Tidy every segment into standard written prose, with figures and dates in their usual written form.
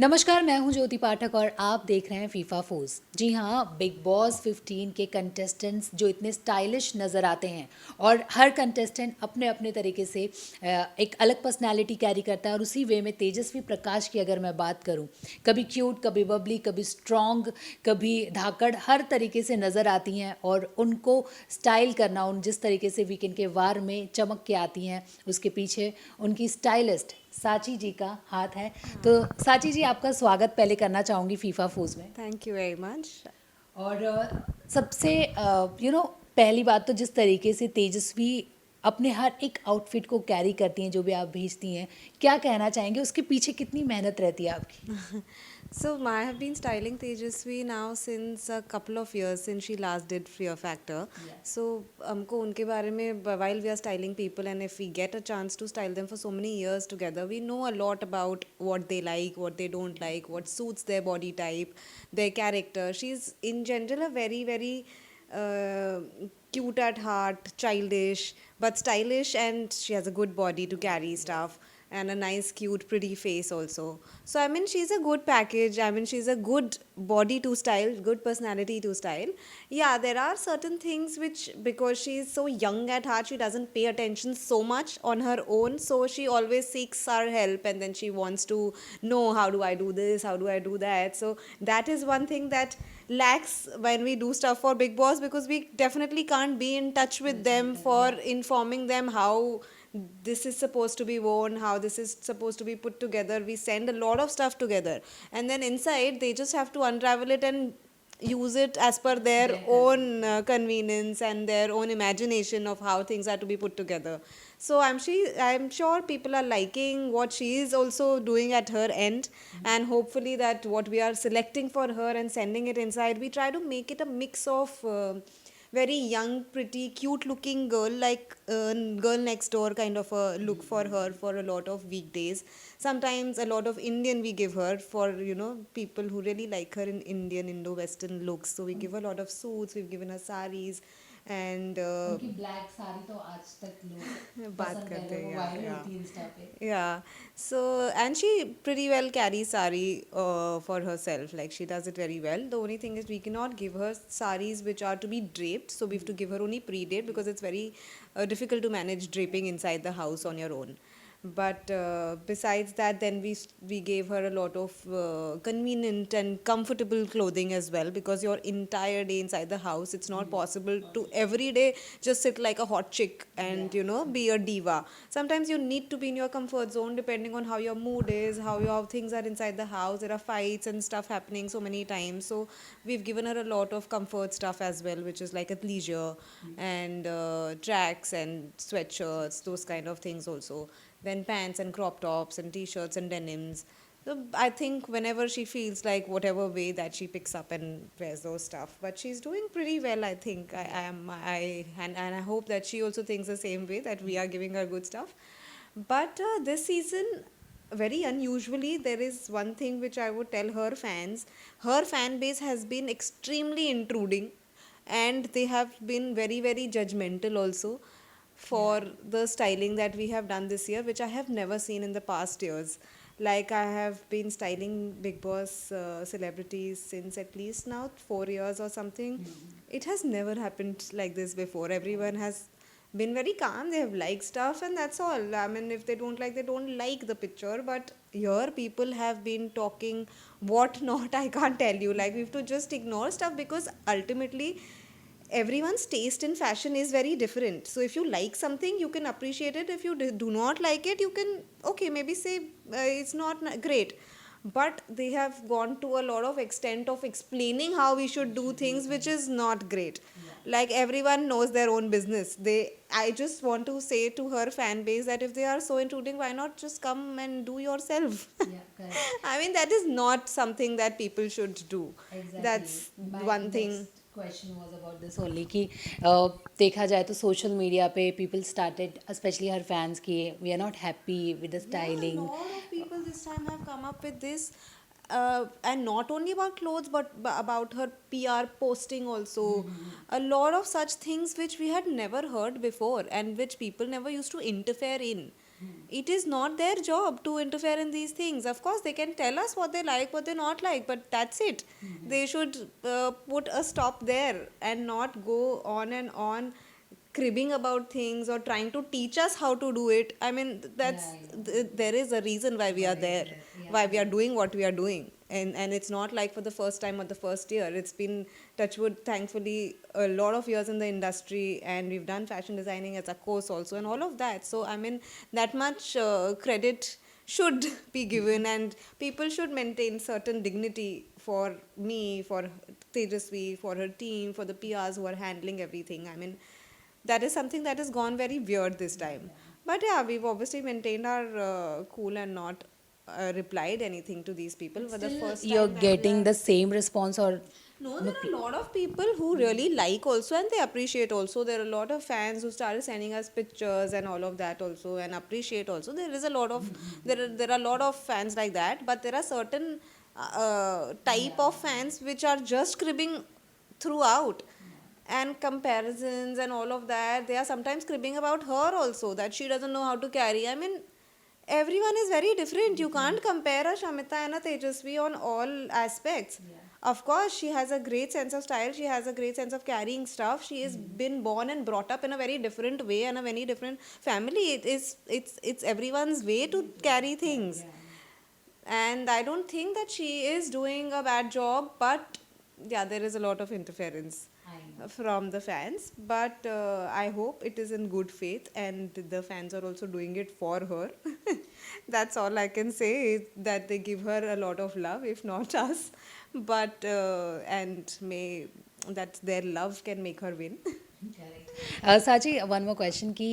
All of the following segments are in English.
नमस्कार, मैं हूं ज्योति पाठक और आप देख रहे हैं फीफा फूज। जी हाँ, बिग बॉस 15 के कंटेस्टेंट्स जो इतने स्टाइलिश नज़र आते हैं और हर कंटेस्टेंट अपने अपने तरीके से एक अलग पर्सनालिटी कैरी करता है। और उसी वे में तेजस्वी प्रकाश की अगर मैं बात करूं, कभी क्यूट, कभी बबली, कभी स्ट्रॉन्ग, कभी धाकड़, हर तरीके से नज़र आती हैं। और उनको स्टाइल करना, उन जिस तरीके से वीकेंड के वार में चमक के आती हैं, उसके पीछे उनकी स्टाइलिस्ट साची जी का हाथ है। तो साची जी, आपका स्वागत पहले करना चाहूँगी फीफा फूज में। Thank you very much. और सबसे पहली बात तो जिस तरीके से तेजस्वी अपने हर एक आउटफिट को कैरी करती हैं, जो भी आप भेजती हैं, क्या कहना चाहेंगे, उसके पीछे कितनी मेहनत रहती है आपकी? So I have been styling Tejasvi now since a couple of years since she last did Fear Factor. Yeah. So हमको उनके बारे में while we are styling people and if we get a chance to style them for so many years together, we know a lot about what they like, what they don't like, what suits their body type, their character. She's in general a very uh, cute at heart, childish, but stylish, and she has a good body to carry stuff and a nice, cute, pretty face also. So, I mean, she's a good package. I mean, she's a good body to style, good personality to style. Yeah, there are certain things which, because she's so young at heart, she doesn't pay attention so much on her own. So, she always seeks our help and then she wants to know how do I do this, how do I do that. So, that is one thing that lacks when we do stuff for Big Boss because we definitely can't be in touch with them for informing them how this is supposed to be worn, how this is supposed to be put together. We send a lot of stuff together, and then inside they just have to unravel it and use it as per their own convenience and their own imagination of how things are to be put together. So I'm sure people are liking what she is also doing at her end, and hopefully that what we are selecting for her and sending it inside, we try to make it a mix of very young, pretty, cute looking girl, like girl next door kind of a look for her for a lot of weekdays. Sometimes a lot of Indian we give her for, people who really like her in Indian, Indo Western looks. So we give her a lot of suits, we've given her saris, and उनकी black sari तो आज तक लोग बात पसंद कर करते रहे हैं, हैं वो या वायरल या होती है इंस्टा पे। yeah. So, and she pretty well carries sari for herself. Like, she does it very well. The only thing is, we cannot give her saris which are to be draped. So, we have to give her only pre-draped because it's very difficult to manage draping inside the house on your own. But besides that, then we gave her a lot of convenient and comfortable clothing as well because your entire day inside the house, it's not possible to every day just sit like a hot chick and be a diva. Sometimes you need to be in your comfort zone depending on how your mood is, how things are inside the house. There are fights and stuff happening so many times. So we've given her a lot of comfort stuff as well, which is like athleisure and tracks and sweatshirts, those kind of things also. Then pants and crop tops and t-shirts and denims. So I think whenever she feels like whatever way that she picks up and wears those stuff, but she's doing pretty well. I think and I hope that she also thinks the same way that we are giving her good stuff. But this season, very unusually, there is one thing which I would tell her fans. Her fan base has been extremely intruding, and they have been very judgmental also for the styling that we have done this year, which I have never seen in the past years. Like, I have been styling Big Boss celebrities since at least now 4 years or something. It has never happened like this before. Everyone has been very calm. They have liked stuff, and that's all. I mean, if they don't like, they don't like the picture. But here, people have been talking what not. I can't tell you. Like, we have to just ignore stuff because ultimately, everyone's taste in fashion is very different. So if you like something, you can appreciate it. If you do not like it, you can, okay, maybe say it's not great. But they have gone to a lot of extent of explaining how we should do things, which is not great. Like, everyone knows their own business. I just want to say to her fan base that if they are so intruding, why not just come and do yourself? Yeah, correct. I mean, that is not something that people should do. Exactly, That's my one thing. Next question was about this only कि देखा जाए तो social media पे people started, specially हर fans की, we are not happy with the Yeah, a styling. lot of people this time have come up with this, and not only about clothes, but about her PR posting also. A lot of such things which we had never heard before, and which people never used to interfere in. It is not their job to interfere in these things. Of course, they can tell us what they like, what they not like, but that's it. They should put a stop there and not go on and on cribbing about things or trying to teach us how to do it. I mean, there is a reason why we are there, why we are doing what we are doing. And it's not like for the first time or the first year. It's been, touchwood, thankfully, a lot of years in the industry, and we've done fashion designing as a course also, and all of that. So I mean, that much credit should be given, and people should maintain certain dignity for me, for Tejasvi, for her team, for the PRs who are handling everything. I mean, that is something that has gone very weird this time. But yeah, we've obviously maintained our cool and not replied anything to these people for the first You're time that we getting are. the same response, or No, there are a lot of people who really like also, and they appreciate also. There are a lot of fans who started sending us pictures and all of that also, and appreciate also. There is a lot of there are a lot of fans like that, but there are certain type of fans which are just cribbing throughout, and comparisons and all of that. They are sometimes cribbing about her also, that she doesn't know how to carry. I mean, everyone is very different. You can't compare a Shamita and a Tejasvi on all aspects. Of course, she has a great sense of style. She has a great sense of carrying stuff. She has been born and brought up in a very different way and a very different family. It's everyone's way to carry things. And I don't think that she is doing a bad job, but yeah, there is a lot of interference from the fans. But I hope it is in good faith, and the fans are also doing it for her. That's all I can say, is that they give her a lot of love, if not us. But and may that their love can make her win. साची, one more question कि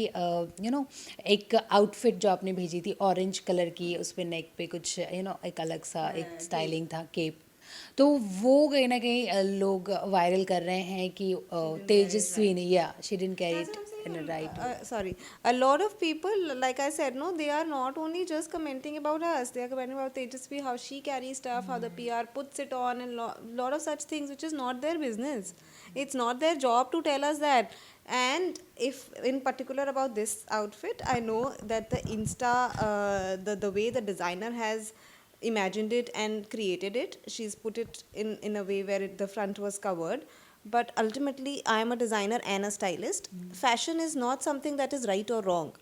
you know एक outfit जो आपने भेजी थी orange colour की, उस पे नेक पे कुछ एक अलग सा एक स्टाइलिंग था, केप, तो वो कहीं ना कहीं लोग वायरल कर रहे हैं कि तेजस्वी ने, या she didn't carry That's it what I'm in saying. A right way. Sorry, a lot of people, like I said, no, they are not only just commenting about us. They are commenting about Tejasvi, how she carries stuff, how the PR puts it on, and lot of such things, which is not their business. It's not their job to tell us that. And if in particular about this outfit, I know that the Insta, the way the designer has imagined it and created it, she's put it in a way where the front was covered. But ultimately, I am a designer and a stylist. Fashion is not something that is right or wrong.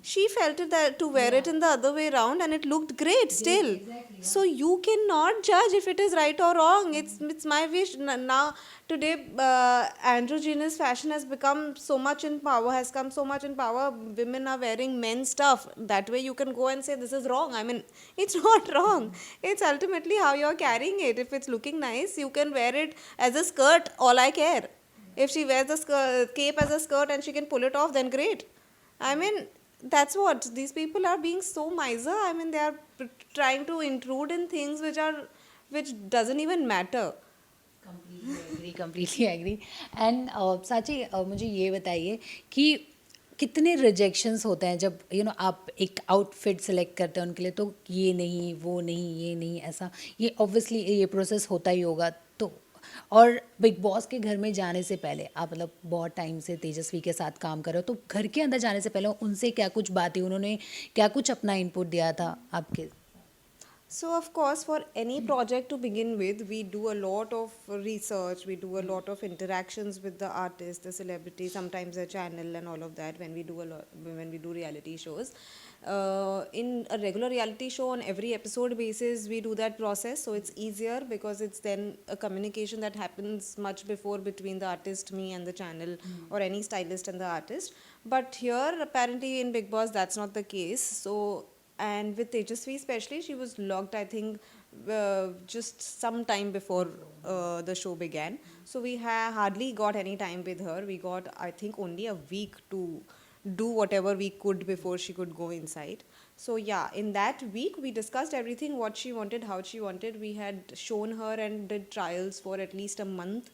She felt it that to wear it in the other way around, and it looked great still. So you cannot judge if it is right or wrong. It's my wish. Now today, androgynous fashion has become so much in power, has come so much in power. Women are wearing men's stuff. That way you can go and say this is wrong. I mean, it's not wrong. It's ultimately how you're carrying it. If it's looking nice, you can wear it as a skirt. All I care. If she wears the cape as a skirt and she can pull it off, then great. I mean, that's what these people are being so miser. I mean, they are trying to intrude in things which doesn't even matter. Completely agree. And Sachi, मुझे ये बताइए कि कितने rejections होते हैं जब आप एक आउटफिट सेलेक्ट करते हैं उनके लिए, तो ये नहीं, वो नहीं, ये नहीं, ऐसा, ये ऑब्वियसली ये प्रोसेस होता ही होगा. तो और बिग बॉस के घर में जाने से पहले, आप मतलब बहुत टाइम से तेजस्वी के साथ काम कर रहे हो, तो घर के अंदर जाने से पहले उनसे क्या कुछ बातें, उन्होंने क्या कुछ अपना इनपुट दिया था आपके? So, of course, for any project to begin with, we do a lot of research, we do a lot of interactions with the artist, the celebrity, sometimes the channel, and all of that when we do when we do reality shows. In a regular reality show, on every episode basis, we do that process, so it's easier because it's then a communication that happens much before between the artist, me, and the channel, or any stylist and the artist. But here, apparently, in Big Boss, that's not the case. So, and with Tejasvi especially, she was logged, I think, just some time before the show began. So we hardly got any time with her. We got, I think, only a week to do whatever we could before she could go inside. So yeah, in that week we discussed everything, what she wanted, how she wanted. We had shown her and did trials for at least a month.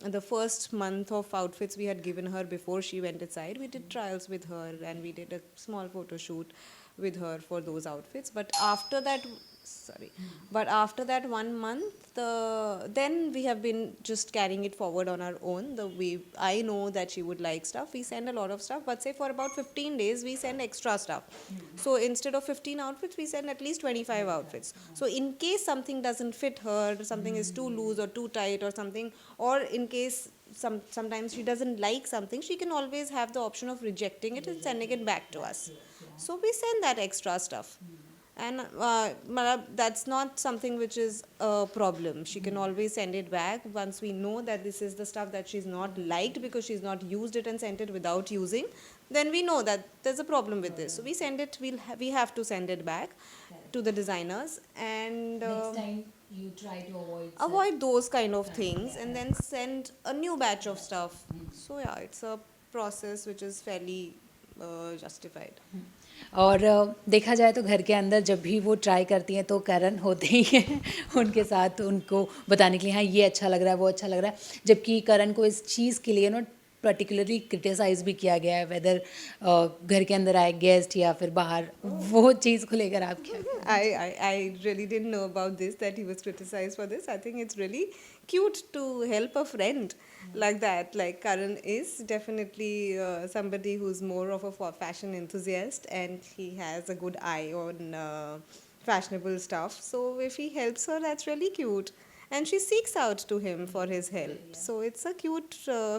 The first month of outfits we had given her before she went inside, we did trials with her, and we did a small photo shoot with her for those outfits. But after that, sorry, but after that 1 month, then we have been just carrying it forward on our own. The way I know that she would like stuff, we send a lot of stuff, but say for about 15 days we send extra stuff. So instead of 15 outfits, we send at least 25 outfits. So in case something doesn't fit her, something is too loose or too tight or something, or in case sometimes she doesn't like something, she can always have the option of rejecting it and sending it back to us. So we send that extra stuff. And that's not something which is a problem. She can always send it back once we know that this is the stuff that she's not liked because she's not used it and sent it without using. Then we know that there's a problem with this. So we send it. We have to send it back to the designers and Next time you try to avoid avoid those kind of things and then send a new batch of stuff. So yeah, it's a process which is fairly justified. और देखा जाए तो घर के अंदर जब भी वो ट्राई करती हैं तो करण होते ही हैं उनके साथ उनको बताने के लिए हाँ ये अच्छा लग रहा है वो अच्छा लग रहा है जबकि करण को इस चीज़ के लिए पर्टिकुलरली क्रिटिसाइज भी किया गया है वेदर घर के अंदर आए गेस्ट या फिर बाहर वो चीज़ को लेकर आप क्या I really didn't know about this, that he was criticized for this. I think it's really cute to help a friend like that. Like Karan is definitely somebody who's more of a fashion enthusiast and he has a good eye on fashionable stuff. So if he helps her, that's really cute. And she seeks out to him for his help. So it's a cute,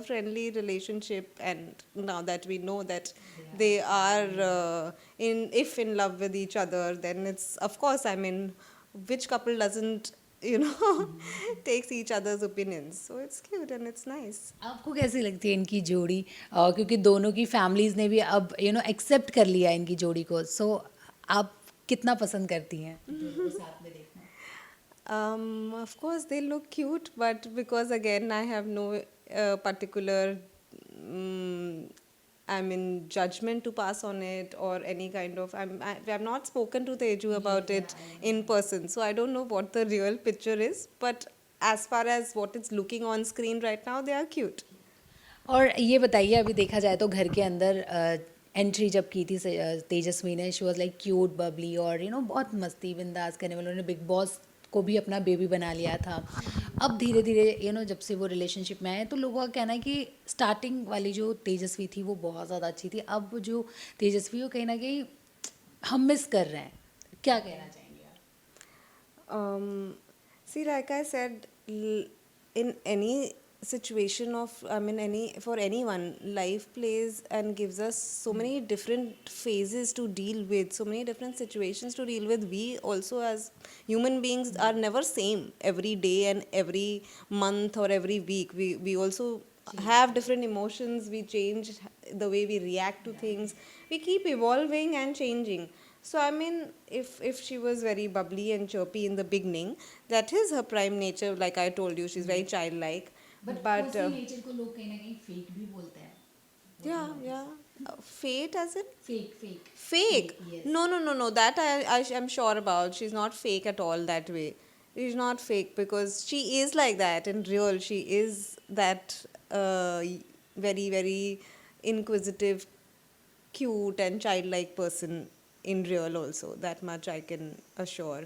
friendly relationship. And now that we know that they are in love with each other, then it's, of course, I mean, which couple doesn't, takes each other's opinions. So it's cute and it's nice. आपको कैसी लगती है इनकी जोड़ी क्योंकि दोनों की families ने भी अब एक्सेप्ट कर लिया है इनकी जोड़ी को सो आप कितना पसंद करती हैं दोनों को साथ में देखना Of course, they look cute, but because again, I have no particular, I mean, judgment to pass on it or any kind of. I've not spoken to Teju about it in person, so I don't know what the real picture is. But as far as what it's looking on screen right now, they are cute. और ये बताइए अभी देखा जाए तो घर के अंदर एंट्री जब की थी तेजस्वी ने she was like cute Babli और बहुत मस्ती बिंदास करने वाले उन्होंने बिग बॉस को भी अपना बेबी बना लिया था अब धीरे धीरे जब से वो रिलेशनशिप में आए तो लोगों का कहना है कि स्टार्टिंग वाली जो तेजस्वी थी वो बहुत ज़्यादा अच्छी थी अब वो जो तेजस्वी हो कहीं ना कहीं हम मिस कर रहे हैं क्या कहना चाहेंगे आप See, like I said, in any situation of, I mean, for anyone, life plays and gives us so many different phases to deal with, so many different situations to deal with. We also, as human beings, are never same every day and every month or every week. We also have different emotions. We change the way we react to things. We keep evolving and changing. So I mean, if she was very bubbly and chirpy in the beginning, that is her prime nature. Like I told you, she's very childlike. But nature को लोग कहीं ना कहीं fake भी बोलते हैं yeah. Fate as in fake fake fake. Yes. No. That I am sure about. She's not fake at all that way. She's not fake because she is like that in real. She is that very, very inquisitive, cute and childlike person in real also. That much I can assure.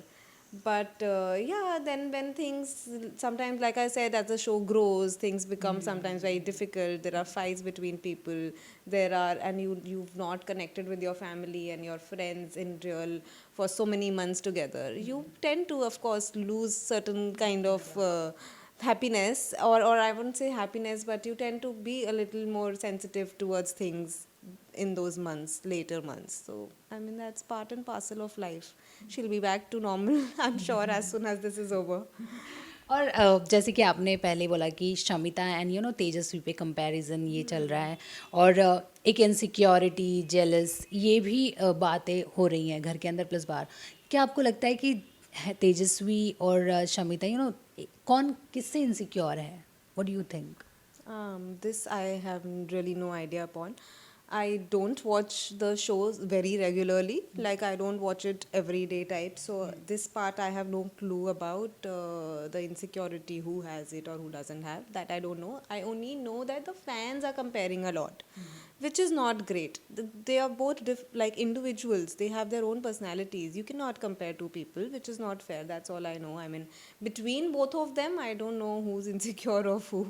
But yeah, then when things sometimes, like I said, as the show grows, things become sometimes very difficult. There are fights between people. And you've not connected with your family and your friends in real for so many months together. You tend to, of course, lose certain kind of happiness, or I wouldn't say happiness, but you tend to be a little more sensitive towards things in those months, later months. So I mean, that's part and parcel of life. She'll be back to normal, I'm sure, as soon as this is over. और जैसे कि आपने पहले बोला कि Shamita and तेजस्वी पे comparison ये चल रहा है और एक इनसिक्योरिटी जेलस ये भी बातें हो रही हैं घर के अंदर प्लस बाहर क्या आपको लगता है कि तेजस्वी और शमिता कौन किससे इनसिक्योर है what do you think This I have really no idea upon. I don't watch the shows very regularly. Like I don't watch it every day type. So this part I have no clue about the insecurity, who has it or who doesn't have. That I don't know. I only know that the fans are comparing a lot. which is not great. They are both like individuals. They have their own personalities. You cannot compare two people, which is not fair. That's all I know. I mean, between both of them, I don't know who's insecure of who,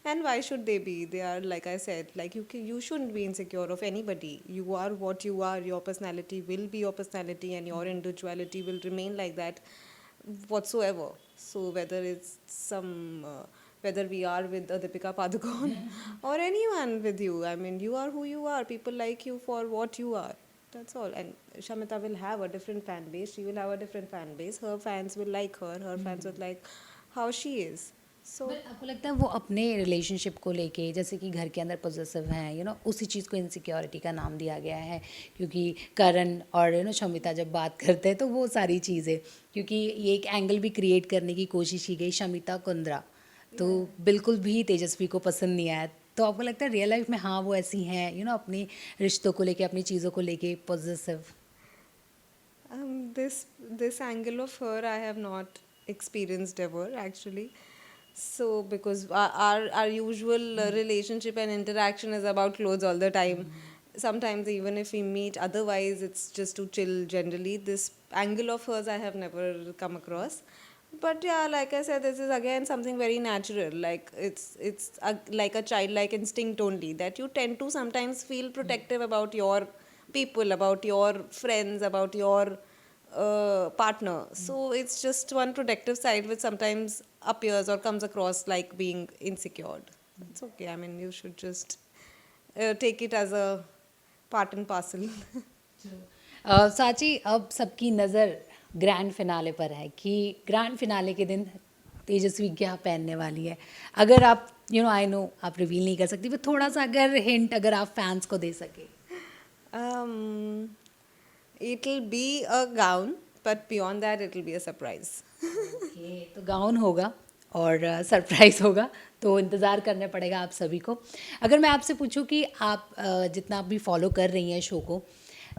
and why should they be? They are, like I said, like you shouldn't be insecure of anybody. You are what you are. Your personality will be your personality, and your individuality will remain like that whatsoever. So whether it's whether we are with Deepika Padukone or anyone with you, I mean, you are who you are. People like you for what you are. That's all. And Shamita will have a different fan base. She will have a different fan base. Her fans will like her. Her fans will like how she is. So but आपको लगता है वो अपने relationship को लेके जैसे कि घर के अंदर पॉजेसिव हैं उसी चीज़ को इनसिक्योरिटी का नाम दिया गया है क्योंकि करण और शमिता जब बात करते हैं तो वो सारी चीज़ें क्योंकि ये एक एंगल भी क्रिएट करने की कोशिश की गई शमिता कुंद्रा तो बिल्कुल भी तेजस्वी को पसंद नहीं आया तो आपको लगता है रियल लाइफ में हाँ वो ऐसी हैं अपनी रिश्तों को लेके अपनी चीज़ों को लेके possessive this angle of her I have not experienced ever actually. So because our usual relationship and interaction is about clothes all the time. Sometimes even if we meet, otherwise it's just to chill generally. This angle of hers I have never come across. But yeah, like I said, this is again something very natural. Like it's like a childlike instinct only that you tend to sometimes feel protective about your people, about your friends, about your partner. So it's just one protective side which sometimes appears or comes across like being insecure. It's okay. I mean, you should just take it as a part and parcel. साची अब सबकी नज़र grand finale पर है कि grand finale के दिन तेजस्वी क्या पहनने वाली है अगर आप आई नो आप रिवील नहीं कर सकती पर थोड़ा सा अगर हिंट अगर आप फैंस को दे सके It'll be a gown, but beyond that, it'll be a surprise. Okay तो गाउन होगा और सरप्राइज़ होगा तो इंतज़ार करना पड़ेगा आप सभी को अगर मैं आपसे पूछूं कि आप जितना आप भी फॉलो कर रही हैं शो को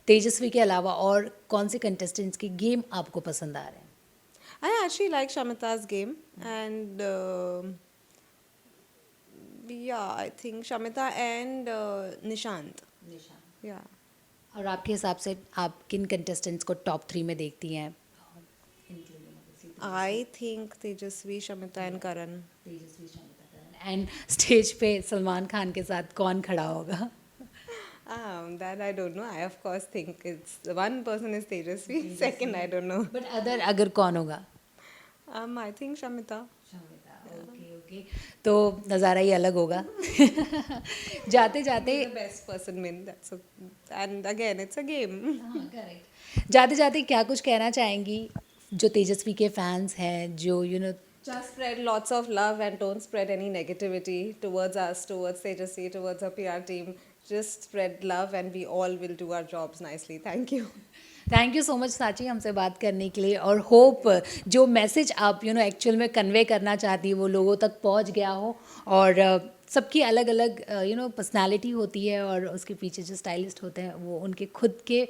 तेजस्वी के अलावा और कौन से कंटेस्टेंट्स के गेम आपको पसंद आ रहे हैं I actually like Shamita's game, and yeah, I think Shamita and Nishant. Yeah. और आपके हिसाब से आप किन कंटेस्टेंट्स को टॉप 3 में देखती हैं I think Tejasvi, Shamita, and Karan. And stage पे सलमान खान के साथ कौन खड़ा होगा That I don't know. I of course think it's one person is Tejasvi. Second, I don't know. But अगर कौन होगा I think Shamita. Okay okay तो नज़ारा ही अलग होगा जाते जाते The best person win. And again, it's a game. Correct जाते जाते क्या कुछ कहना चाहेंगी जो तेजस्वी के फैंस हैं जो Just spread lots of love and don't spread any negativity towards us, towards Tejasvi, towards our PR team. Just spread love and we all will do our jobs nicely. Thank you. Thank you so much साची हमसे बात करने के लिए और hope जो message आप actual में कन्वे करना चाहती है वो लोगों तक पहुंच गया हो और सबकी अलग अलग पर्सनालिटी होती है और उसके पीछे जो स्टाइलिस्ट होते हैं वो उनके खुद के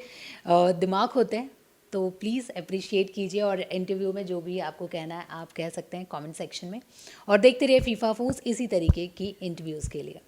दिमाग होते हैं तो प्लीज़ अप्रिशिएट कीजिए और इंटरव्यू में जो भी आपको कहना है आप कह सकते हैं कमेंट सेक्शन में और देखते रहिए फीफा फूड्स इसी तरीके की इंटरव्यूज़ के लिए